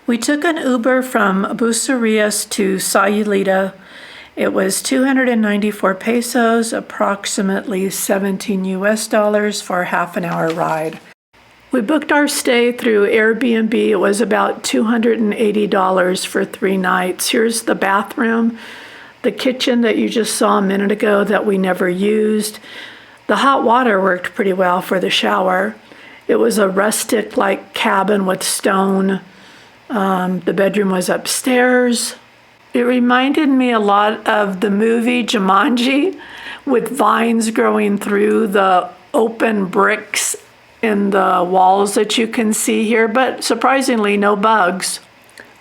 We took an Uber from Bucerias to Sayulita. It was 294 pesos, approximately 17 US dollars for a half an hour ride. We booked our stay through Airbnb. It was about $280 for 3 nights. Here's the bathroom, the kitchen that you just saw a minute ago that we never used. The hot water worked pretty well for the shower. It was a rustic-like cabin with stone. The bedroom was upstairs. It reminded me a lot of the movie Jumanji, with vines growing through the open bricks in the walls that you can see here, but surprisingly no bugs.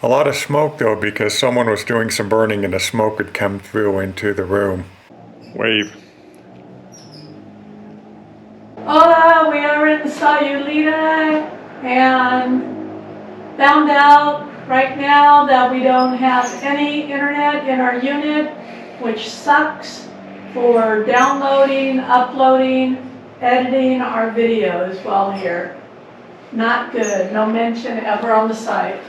A lot of smoke though, because someone was doing some burning and the smoke had come through into the room. Wave. Hola, we are in Sayulita and found out right now that we don't have any internet in our unit, which sucks for downloading, uploading, editing our videos while here. Not good. No mention ever on the site.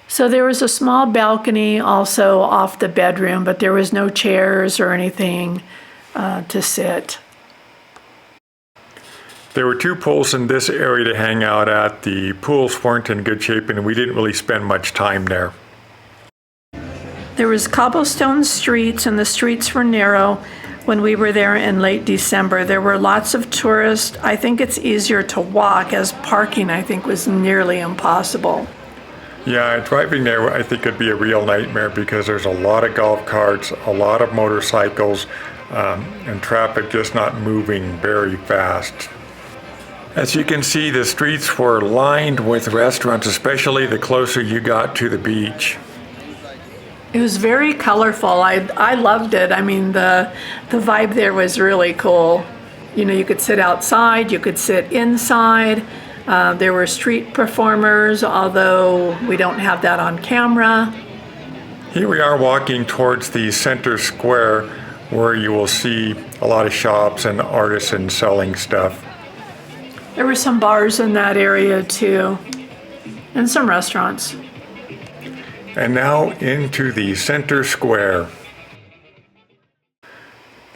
So there was a small balcony also off the bedroom, but there was no chairs or anything to sit. There were 2 pools in this area to hang out at. The pools weren't in good shape and we didn't really spend much time there. There was cobblestone streets and the streets were narrow when we were there in late December. There were lots of tourists. I think it's easier to walk, as parking I think was nearly impossible. Yeah, driving there I think could be a real nightmare because there's a lot of golf carts, a lot of motorcycles, and traffic just not moving very fast. As you can see, the streets were lined with restaurants, especially the closer you got to the beach. It was very colorful. I loved it. I mean, the vibe there was really cool. You know, you could sit outside, you could sit inside. There were street performers, although we don't have that on camera. Here we are walking towards the center square where you will see a lot of shops and artisans selling stuff. There were some bars in that area too, and some restaurants. And now into the center square.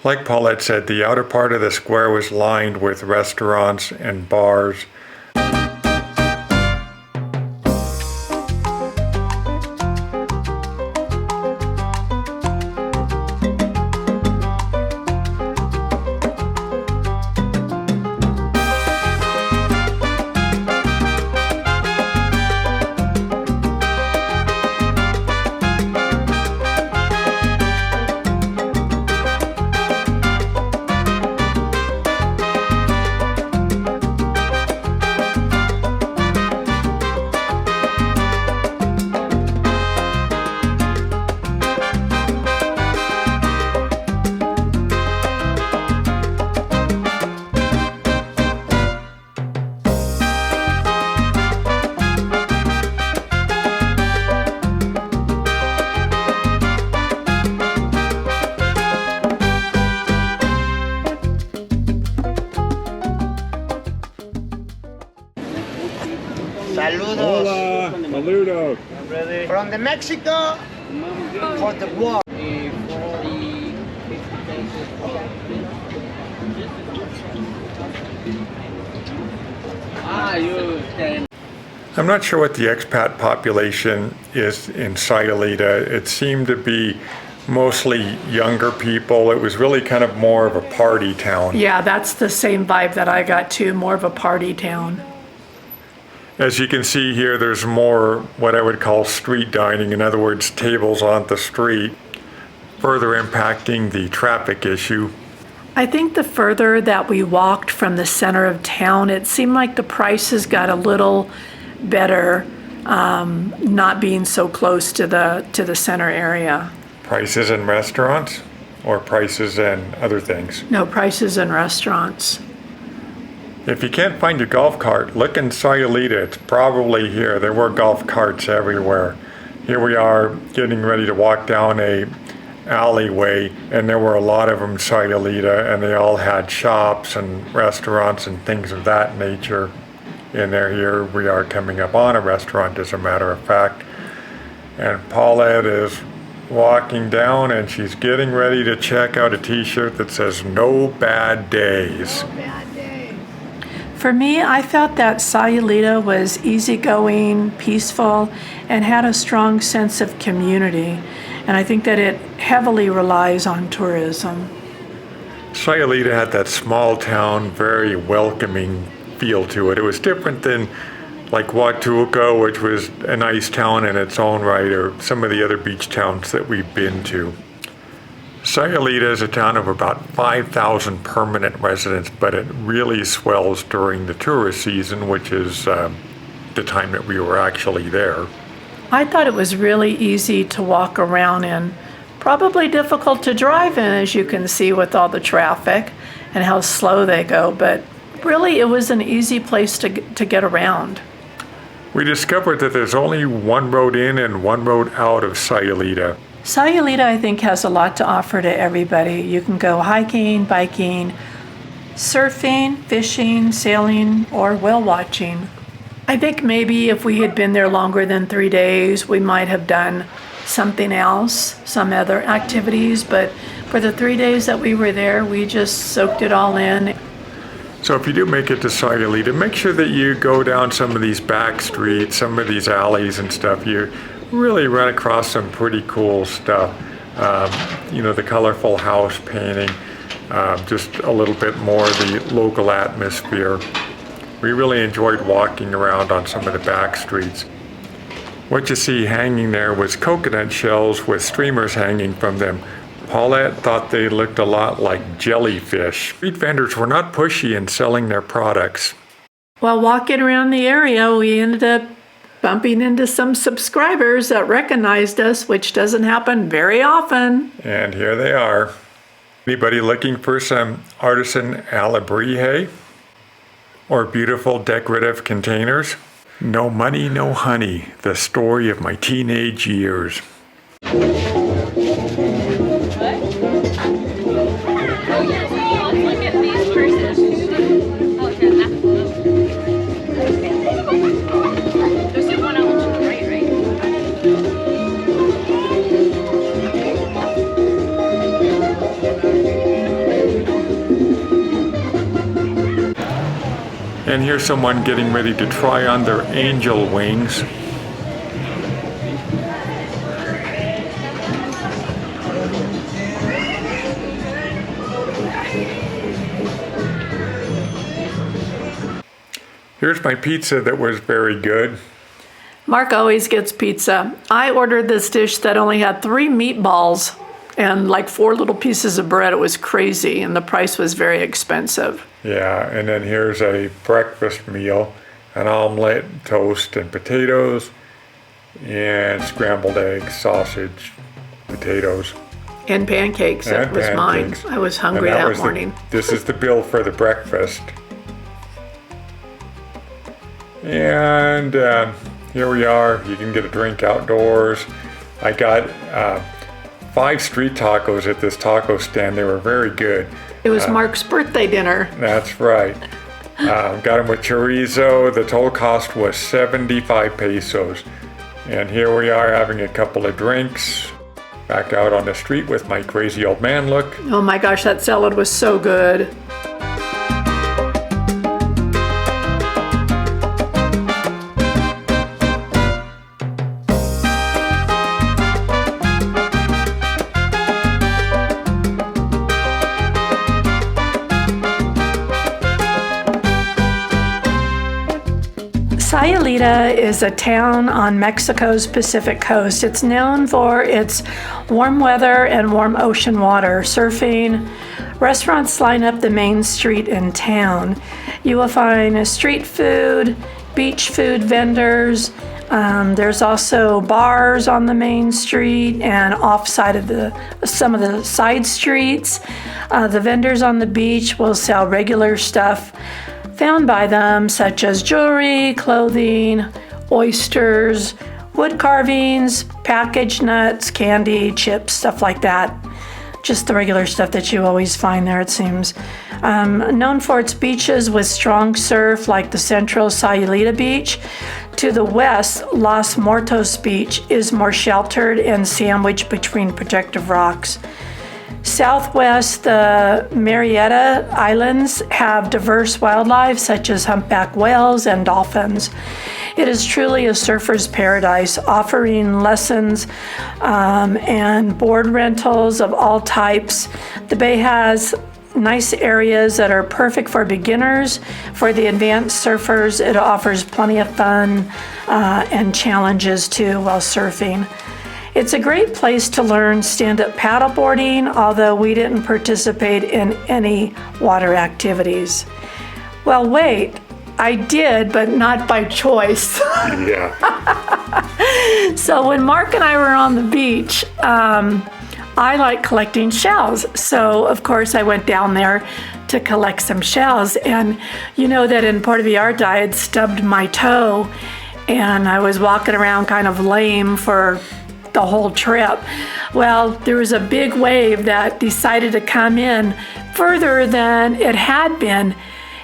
Like Paulette said, the outer part of the square was lined with restaurants and bars. Saludos. Hola, saludos. From the Mexico for the war. I'm not sure what the expat population is in Sayulita. It seemed to be mostly younger people. It was really kind of more of a party town. Yeah, that's the same vibe that I got too, more of a party town. As you can see here, there's more what I would call street dining. In other words, tables on the street, further impacting the traffic issue. I think the further that we walked from the center of town, it seemed like the prices got a little better, not being so close to the center area. Prices in restaurants or prices in other things? No, prices in restaurants. If you can't find your golf cart, look in Sayulita. It's probably here. There were golf carts everywhere. Here we are getting ready to walk down a alleyway, and there were a lot of them in Sayulita, and they all had shops and restaurants and things of that nature. in there. Here we are coming up on a restaurant, as a matter of fact. And Paulette is walking down and she's getting ready to check out a t-shirt that says "No Bad Days." For me, I felt that Sayulita was easygoing, peaceful, and had a strong sense of community. And I think that it heavily relies on tourism. Sayulita had that small town, very welcoming feel to it. It was different than like Huatulco, which was a nice town in its own right, or some of the other beach towns that we've been to. Sayulita is a town of about 5,000 permanent residents, but it really swells during the tourist season, which is the time that we were actually there. I thought it was really easy to walk around in, probably difficult to drive in, as you can see with all the traffic and how slow they go, but really it was an easy place to get around. We discovered that there's only one road in and one road out of Sayulita. Sayulita, I think, has a lot to offer to everybody. You can go hiking, biking, surfing, fishing, sailing, or whale watching. I think maybe if we had been there longer than 3 days, we might have done something else, some other activities, but for the 3 days that we were there, we just soaked it all in. So if you do make it to Sayulita, make sure that you go down some of these back streets, some of these alleys and stuff. You really run across some pretty cool stuff. The colorful house painting, just a little bit more the local atmosphere. We really enjoyed walking around on some of the back streets. What you see hanging there was coconut shells with streamers hanging from them. Paulette thought they looked a lot like jellyfish. Street vendors were not pushy in selling their products. While walking around the area, we ended up bumping into some subscribers that recognized us, which doesn't happen very often. And here they are. Anybody looking for some artisan alebrije or beautiful decorative containers? No money, no honey. The story of my teenage years. And here's someone getting ready to try on their angel wings. Here's my pizza that was very good. Mark always gets pizza. I ordered this dish that only had 3 meatballs and like 4 little pieces of bread. It was crazy, and the price was very expensive. Yeah, and then here's a breakfast meal, an omelet, toast, and potatoes, and scrambled eggs, sausage, potatoes. And pancakes, that was mine. I was hungry that morning. This is the bill for the breakfast. And here we are. You can get a drink outdoors. I got 5 street tacos at this taco stand. They were very good. It was Mark's birthday dinner. That's right. Got them with chorizo. The total cost was 75 pesos. And here we are having a couple of drinks. Back out on the street with my crazy old man look. Oh my gosh, that salad was so good. Sayulita is a town on Mexico's Pacific coast. It's known for its warm weather and warm ocean water, surfing. Restaurants line up the main street in town. You will find street food, beach food vendors. There's also bars on the main street and offside of some of the side streets. The vendors on the beach will sell regular stuff found by them, such as jewelry, clothing, oysters, wood carvings, packaged nuts, candy, chips, stuff like that. just the regular stuff that you always find there, it seems. Known for its beaches with strong surf, like the central Sayulita Beach. To the west, Los Muertos Beach is more sheltered and sandwiched between protective rocks. Southwest, the Marietta Islands have diverse wildlife such as humpback whales and dolphins. It is truly a surfer's paradise, offering lessons and board rentals of all types. The bay has nice areas that are perfect for beginners. For the advanced surfers, it offers plenty of fun and challenges too while surfing. It's a great place to learn stand-up paddleboarding, although we didn't participate in any water activities. Well, wait, I did, but not by choice. Yeah. So when Mark and I were on the beach, I like collecting shells. So of course I went down there to collect some shells. And you know that in Puerto Vallarta I had stubbed my toe and I was walking around kind of lame for the whole trip. Well, there was a big wave that decided to come in further than it had been.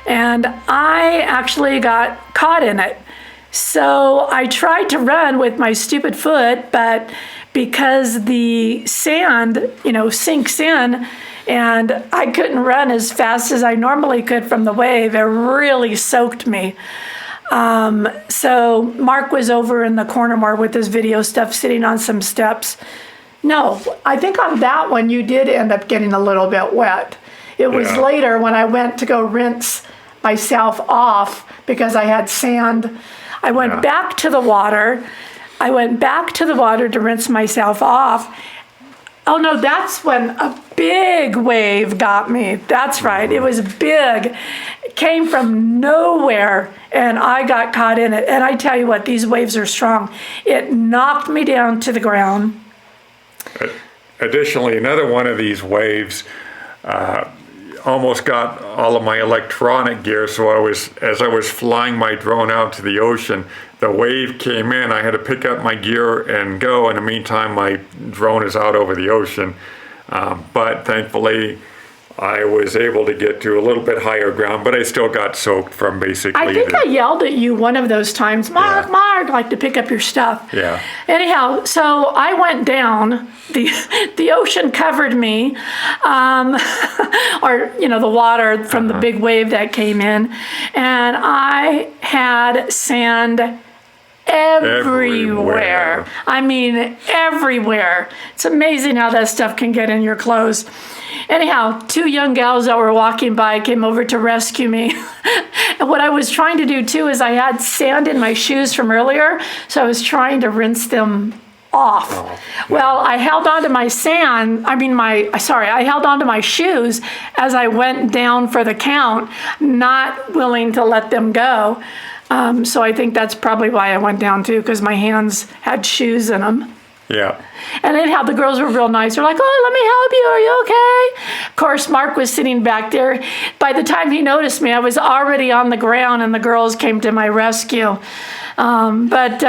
And I actually got caught in it. So I tried to run with my stupid foot, but because the sand, sinks in and I couldn't run as fast as I normally could from the wave, it really soaked me. So Mark was over in the corner more with his video stuff, sitting on some steps. No, I think on that one you did end up getting a little bit wet. It was later when I went to go rinse myself off because I had sand. I went back to the water. To rinse myself off. Oh no, that's when a big wave got me. That's right, it was big. It came from nowhere and I got caught in it. And I tell you what, these waves are strong. It knocked me down to the ground. Additionally, another one of these waves almost got all of my electronic gear. So as I was flying my drone out to the ocean, the wave came in. I had to pick up my gear and go. In the meantime, my drone is out over the ocean. But thankfully, I was able to get to a little bit higher ground, but I still got soaked from basically. I think I yelled at you one of those times, Mark, like to pick up your stuff. Yeah. Anyhow, so I went down. The ocean covered me, or the water from the big wave that came in, and I had sand everywhere. I mean, everywhere. It's amazing how that stuff can get in your clothes. Anyhow, two young gals that were walking by came over to rescue me. And what I was trying to do too is I had sand in my shoes from earlier, so I was trying to rinse them off. Well, I held onto my I held onto my shoes as I went down for the count, not willing to let them go. So I think that's probably why I went down too, because my hands had shoes in them. Yeah. And anyhow, the girls were real nice. They're like, oh, let me help you. Are you okay? Of course, Mark was sitting back there. By the time he noticed me, I was already on the ground and the girls came to my rescue. Nobody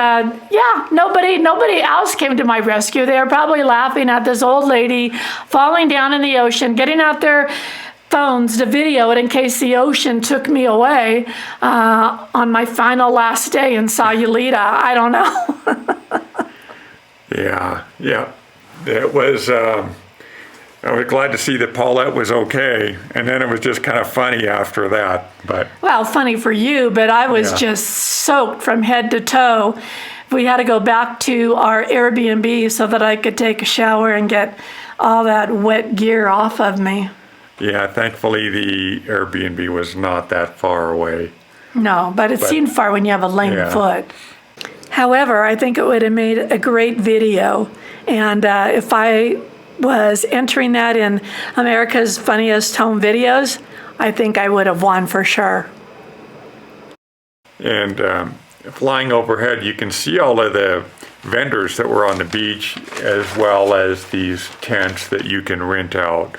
else came to my rescue. They were probably laughing at this old lady falling down in the ocean, getting out their phones to video it in case the ocean took me away on my last day in Sayulita. I don't know. Yeah. It was, I was glad to see that Paulette was okay. And then it was just kind of funny after that. Well, funny for you, but I was just soaked from head to toe. We had to go back to our Airbnb so that I could take a shower and get all that wet gear off of me. Yeah, thankfully the Airbnb was not that far away. No, but it seemed far when you have a lame foot. However, I think it would have made a great video. And if I was entering that in America's Funniest Home Videos, I think I would have won for sure. And flying overhead, you can see all of the vendors that were on the beach, as well as these tents that you can rent out.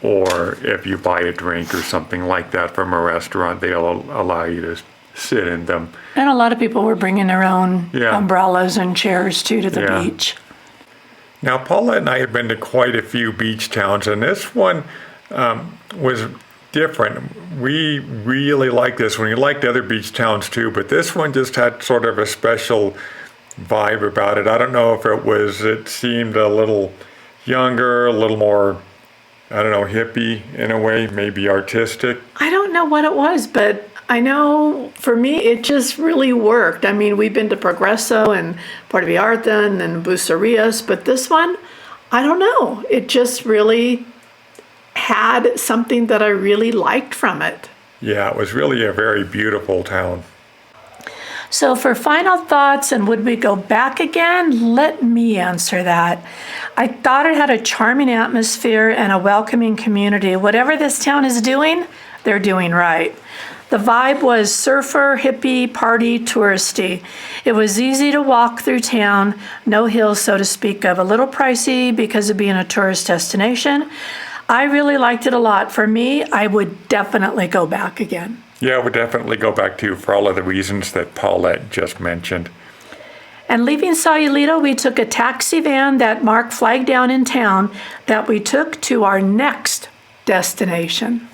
Or if you buy a drink or something like that from a restaurant, they'll allow you to sit in them. And a lot of people were bringing their own umbrellas and chairs too to the beach. Now, Paulette and I have been to quite a few beach towns, and this one was different. We really liked this one. We liked other beach towns too, but this one just had sort of a special vibe about it. I don't know if it seemed a little younger, a little more, I don't know, hippie in a way, maybe artistic. I don't know what it was, but I know for me it just really worked. I mean, we've been to Progreso and Puerto Vallarta and then Bucerias, but this one, I don't know. It just really had something that I really liked from it. Yeah, it was really a very beautiful town. So for final thoughts and would we go back again, let me answer that. I thought it had a charming atmosphere and a welcoming community. Whatever this town is doing, they're doing right. The vibe was surfer, hippie, party, touristy. It was easy to walk through town, no hills so to speak of. A little pricey because of being a tourist destination. I really liked it a lot. For me, I would definitely go back again. Yeah, I would definitely go back to for all of the reasons that Paulette just mentioned. And leaving Sayulita, we took a taxi van that Mark flagged down in town that we took to our next destination.